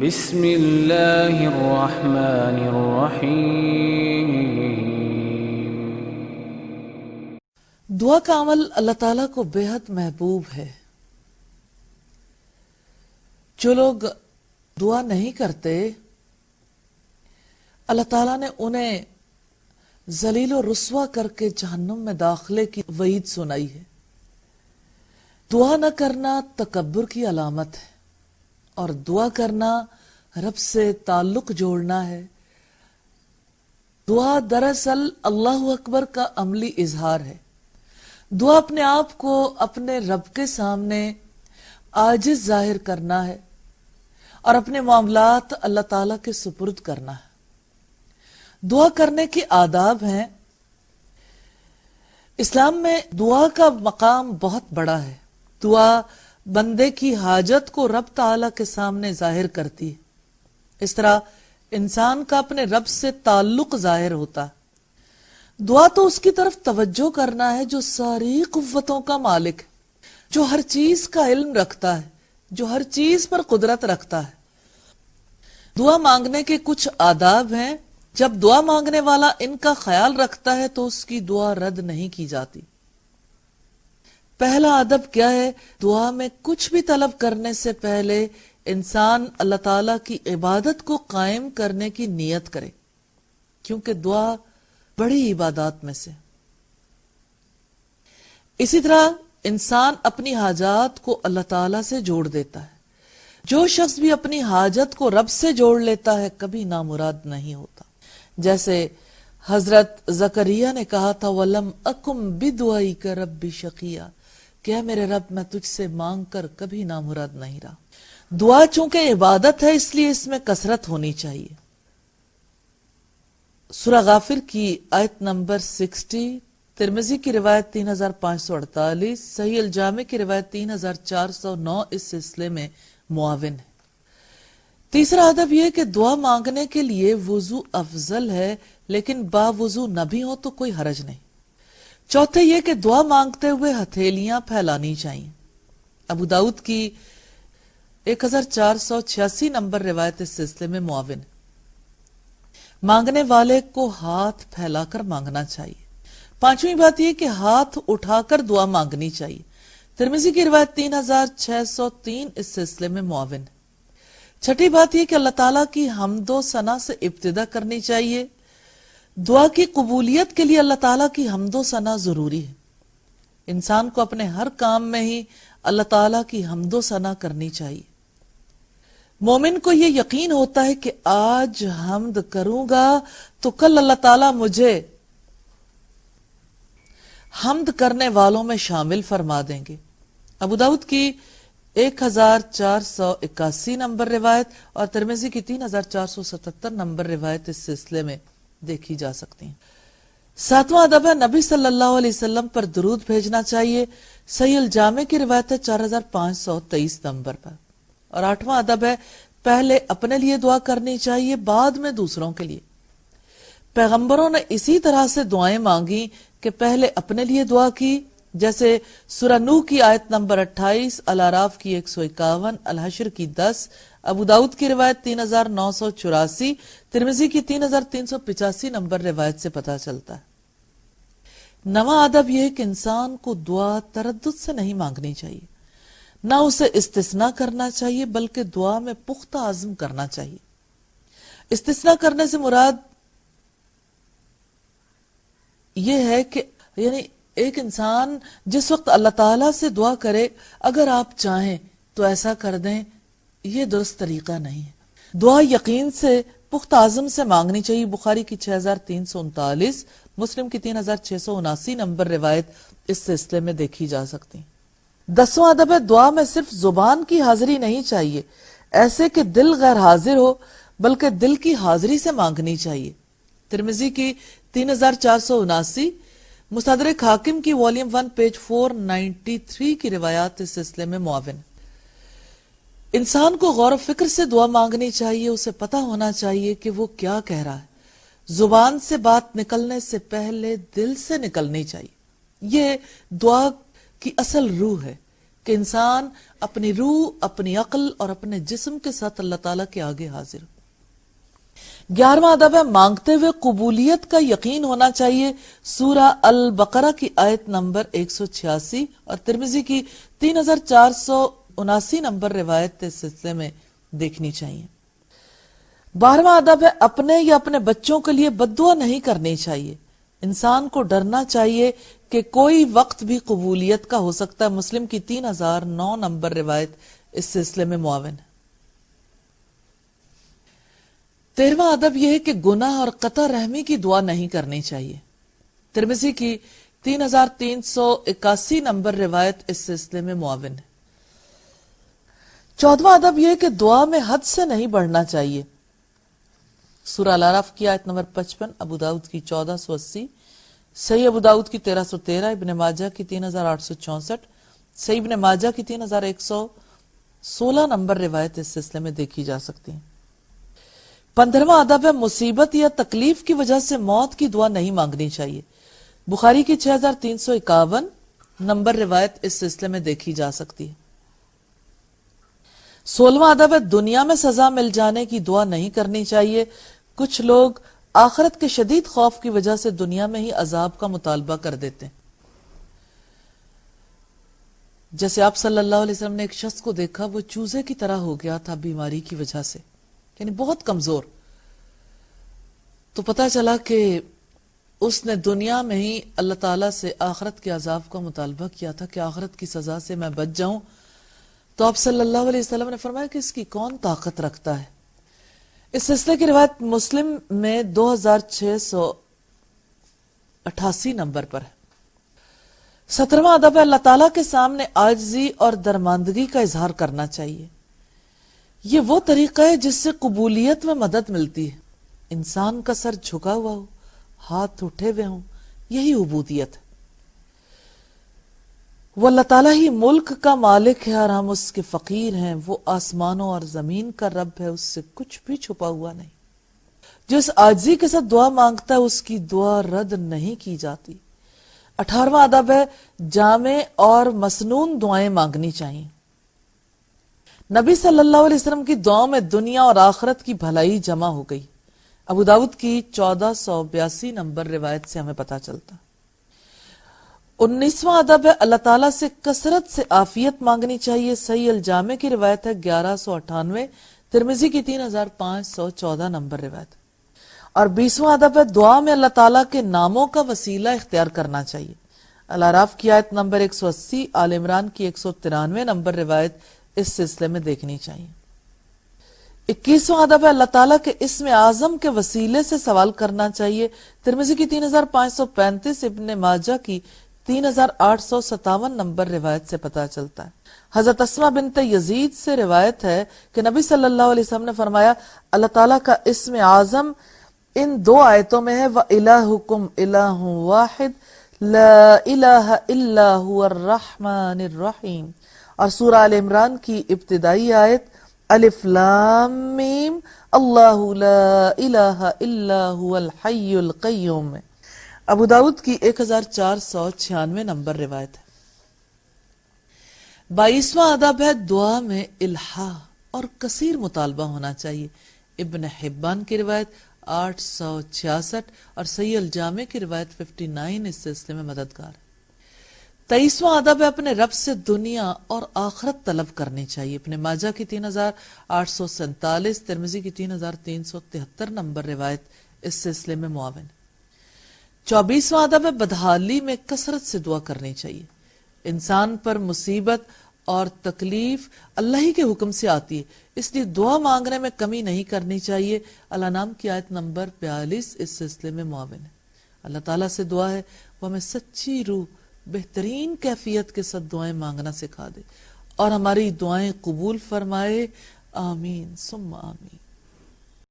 بسم اللہ الرحمن الرحیم۔ دعا کا عمل اللہ تعالیٰ کو بے حد محبوب ہے۔ جو لوگ دعا نہیں کرتے اللہ تعالیٰ نے انہیں ذلیل و رسوا کر کے جہنم میں داخلے کی وعید سنائی ہے۔ دعا نہ کرنا تکبر کی علامت ہے، اور دعا کرنا رب سے تعلق جوڑنا ہے۔ دعا دراصل اللہ اکبر کا عملی اظہار ہے۔ دعا اپنے آپ کو اپنے رب کے سامنے عاجز ظاہر کرنا ہے اور اپنے معاملات اللہ تعالیٰ کے سپرد کرنا ہے۔ دعا کرنے کے آداب ہیں۔ اسلام میں دعا کا مقام بہت بڑا ہے۔ دعا بندے کی حاجت کو رب تعالیٰ کے سامنے ظاہر کرتی ہے۔ اس طرح انسان کا اپنے رب سے تعلق ظاہر ہوتا ہے۔ دعا تو اس کی طرف توجہ کرنا ہے جو ساری قوتوں کا مالک ہے، جو ہر چیز کا علم رکھتا ہے، جو ہر چیز پر قدرت رکھتا ہے۔ دعا مانگنے کے کچھ آداب ہیں۔ جب دعا مانگنے والا ان کا خیال رکھتا ہے تو اس کی دعا رد نہیں کی جاتی۔ پہلا ادب کیا ہے؟ دعا میں کچھ بھی طلب کرنے سے پہلے انسان اللہ تعالیٰ کی عبادت کو قائم کرنے کی نیت کرے، کیونکہ دعا بڑی عبادات میں سے۔ اسی طرح انسان اپنی حاجات کو اللہ تعالیٰ سے جوڑ دیتا ہے۔ جو شخص بھی اپنی حاجت کو رب سے جوڑ لیتا ہے کبھی نامراد نہیں ہوتا۔ جیسے حضرت زکریا نے کہا تھا وَلَمْ أَكُمْ بِدُعَائِكَ رَبِّ شَقِيًّا، کہ اے میرے رب میں تجھ سے مانگ کر کبھی نامراد نہیں رہا۔ دعا چونکہ عبادت ہے اس لیے اس میں کثرت ہونی چاہیے۔ سورہ غافر کی آیت نمبر 60، ترمذی کی روایت 3548، صحیح الجامع کی روایت 3409 اس سلسلے میں معاون ہے۔ تیسرا ادب یہ کہ دعا مانگنے کے لیے وضو افضل ہے، لیکن با وضو نہ بھی ہو تو کوئی حرج نہیں۔ چوتھے یہ کہ دعا مانگتے ہوئے ہتھیلیاں پھیلانی چاہیے۔ ابو داؤد کی 1486 نمبر روایت اس سلسلے میں معاون ہے۔ مانگنے والے کو ہاتھ پھیلا کر مانگنا چاہیے۔ پانچویں بات یہ کہ ہاتھ اٹھا کر دعا مانگنی چاہیے۔ ترمذی کی روایت 3603 اس سلسلے میں معاون ہے۔ چھٹی بات یہ کہ اللہ تعالیٰ کی حمد و ثنا سے ابتدا کرنی چاہیے۔ دعا کی قبولیت کے لیے اللہ تعالیٰ کی حمد و ثنا ضروری ہے۔ انسان کو اپنے ہر کام میں ہی اللہ تعالیٰ کی حمد و ثنا کرنی چاہیے۔ مومن کو یہ یقین ہوتا ہے کہ آج حمد کروں گا تو کل اللہ تعالیٰ مجھے حمد کرنے والوں میں شامل فرما دیں گے۔ ابو داؤد کی 1481 نمبر روایت اور ترمذی کی 3477 نمبر روایت اس سلسلے میں دیکھی جا سکتی ہیں۔ ساتواں ادب ہے نبی صلی اللہ علیہ وسلم پر درود بھیجنا چاہیے، صحیح الجامع کی روایت ہے 4523 نمبر پر۔ اور آٹھواں ادب ہے پہلے اپنے لیے دعا کرنی چاہیے، بعد میں دوسروں کے لیے۔ پیغمبروں نے اسی طرح سے دعائیں مانگی کہ پہلے اپنے لیے دعا کی، جیسے سورہ نوح کی آیت نمبر 28، الاعراف کی 151، الحشر کی 10، ابو داؤد کی روایت 3984، ترمذی کی 3385 نمبر روایت سے پتہ چلتا ہے۔ نواں ادب یہ ہے کہ انسان کو دعا تردد سے نہیں مانگنی چاہیے، نہ اسے استثناء کرنا چاہیے، بلکہ دعا میں پختہ عزم کرنا چاہیے۔ استثناء کرنے سے مراد یہ ہے کہ یعنی ایک انسان جس وقت اللہ تعالیٰ سے دعا کرے اگر آپ چاہیں تو ایسا کر دیں، یہ درست طریقہ نہیں ہے۔ دعا یقین سے پختہ عزم سے مانگنی چاہیے۔ بخاری کی 6339، مسلم کی 3679 نمبر روایت اس سلسلے میں دیکھی جا سکتی ہیں۔ 10واں ادب ہے دعا میں صرف زبان کی حاضری نہیں چاہیے، ایسے کہ دل غیر حاضر ہو، بلکہ دل کی حاضری سے مانگنی چاہیے۔ ترمذی کی 3479، مستدرک حاکم کی والیوم 1 پیج 493 کی روایات اس سلسلے میں معاون۔ انسان کو غور و فکر سے دعا مانگنی چاہیے، اسے پتہ ہونا چاہیے کہ وہ کیا کہہ رہا ہے۔ زبان سے بات نکلنے سے پہلے دل سے نکلنی چاہیے۔ یہ دعا کی اصل روح ہے۔ کہ انسان اپنی روح، اپنی عقل اور اپنے جسم کے ساتھ اللہ تعالیٰ کے آگے حاضر ہو۔ 11واں ادب ہے مانگتے ہوئے قبولیت کا یقین ہونا چاہیے۔ سورہ البقرہ کی آیت نمبر 186 اور ترمذی کی 3479 نمبر روایت اس سلسلے میں دیکھنی چاہیے۔ 12واں ادب ہے اپنے یا اپنے بچوں کے لیے بد دعا نہیں کرنی چاہیے۔ انسان کو ڈرنا چاہیے کہ کوئی وقت بھی قبولیت کا ہو سکتا ہے۔ مسلم کی 3009 نمبر روایت اس سلسلے میں معاون ہے۔ 13واں ادب یہ ہے کہ گناہ اور قطع رحمی کی دعا نہیں کرنی چاہیے۔ ترمذی کی 3381 نمبر روایت اس سلسلے میں معاون ہے۔ 14واں ادب یہ ہے کہ دعا میں حد سے نہیں بڑھنا چاہیے۔ سورہ الاعراف کی آیت نمبر 55، ابو داؤد کی 1480، صحیح ابو داؤد کی 1313، ابن ماجہ کی 3864، صحیح ابن ماجہ کی 3116 نمبر روایت اس سلسلے میں دیکھی جا سکتی ہے۔ 15واں ادب ہے مصیبت یا تکلیف کی وجہ سے موت کی دعا نہیں مانگنی چاہیے۔ بخاری کی 6351 نمبر روایت اس سلسلے میں دیکھی جا سکتی ہے۔ 16واں ادب ہے دنیا میں سزا مل جانے کی دعا نہیں کرنی چاہیے۔ کچھ لوگ آخرت کے شدید خوف کی وجہ سے دنیا میں ہی عذاب کا مطالبہ کر دیتے ہیں۔ جیسے آپ صلی اللہ علیہ وسلم نے ایک شخص کو دیکھا، وہ چوزے کی طرح ہو گیا تھا بیماری کی وجہ سے، یعنی بہت کمزور۔ تو پتہ چلا کہ اس نے دنیا میں ہی اللہ تعالیٰ سے آخرت کے عذاب کا مطالبہ کیا تھا کہ آخرت کی سزا سے میں بچ جاؤں۔ تو آپ صلی اللہ علیہ وسلم نے فرمایا کہ اس کی کون طاقت رکھتا ہے۔ اس سلسلے کی روایت مسلم میں 2688 نمبر پر ہے۔ 17واں ادب ہے اللہ تعالیٰ کے سامنے عاجزی اور درماندگی کا اظہار کرنا چاہیے۔ یہ وہ طریقہ ہے جس سے قبولیت میں مدد ملتی ہے۔ انسان کا سر جھکا ہوا ہو، ہاتھ اٹھے ہوئے ہوں، یہی عبودیت ہے۔ وہ اللہ تعالیٰ ہی ملک کا مالک ہے اور ہم اس کے فقیر ہیں۔ وہ آسمانوں اور زمین کا رب ہے، اس سے کچھ بھی چھپا ہوا نہیں۔ جو اس عاجزی کے ساتھ دعا مانگتا ہے اس کی دعا رد نہیں کی جاتی۔ 18واں ادب ہے جامع اور مسنون دعائیں مانگنی چاہیے۔ نبی صلی اللہ علیہ وسلم کی دعاؤں میں دنیا اور آخرت کی بھلائی جمع ہو گئی۔ ابو داؤد کی 1482 نمبر روایت سے ہمیں پتہ چلتا۔ 19واں ادب ہے اللہ تعالیٰ سے کثرت سے عافیت مانگنی چاہیے۔ صحیح الجامع کی روایت ہے 1198، ترمذی کی 3514 نمبر روایت۔ اور 20واں ادب ہے دعا میں اللہ تعالیٰ کے ناموں کا وسیلہ اختیار کرنا چاہیے۔ الاعراف کی آیت نمبر 180، آل عمران کی 193 نمبر روایت اس سلسلے میں دیکھنی چاہیے۔ 21واں ادب ہے اللہ تعالیٰ کے اسم اعظم کے وسیلے سے سوال کرنا چاہیے۔ ترمذی کی 3535، ابن ماجہ کی 3857 نمبر روایت سے پتہ چلتا ہے۔ حضرت اسماء بنت یزید سے روایت ہے کہ نبی صلی اللہ علیہ وسلم نے فرمایا اللہ تعالیٰ کا اسم اعظم ان دو آیتوں میں ہے وَإِلَٰهُكُمْ إِلَٰهٌ وَاحِدٌ لَا إِلَٰهَ إِلَّا هُوَ الرَّحْمَٰنِ الرَّحِيمُ، اور سورہ آل عمران کی ابتدائی آیت الف لام میم اللہ لا الہ الا هو الحی القیوم میں ابو داؤد کی 1496 نمبر روایت ہے۔ 22واں ادب ہے دعا میں الحاح اور کثیر مطالبہ ہونا چاہیے۔ ابن حبان کی روایت 866 اور صحیح الجامع کی روایت 59 اس سلسلے میں مددگار ہے۔ 23واں ادب ہے اپنے رب سے دنیا اور آخرت طلب کرنی چاہیے۔ ابن ماجہ کی 3847، ترمذی کی 3373 نمبر روایت اس سلسلے میں معاون ہے۔ 24واں ادب ہے بدحالی میں کثرت سے دعا کرنی چاہیے۔ انسان پر مصیبت اور تکلیف اللہ ہی کے حکم سے آتی ہے، اس لیے دعا مانگنے میں کمی نہیں کرنی چاہیے۔ الانعام کی آیت نمبر 42 اس سلسلے میں معاون ہے۔ اللہ تعالیٰ سے دعا ہے وہ ہمیں سچی روح بہترین کیفیت کے ساتھ دعائیں مانگنا سکھا دے اور ہماری دعائیں قبول فرمائے، آمین ثم آمین۔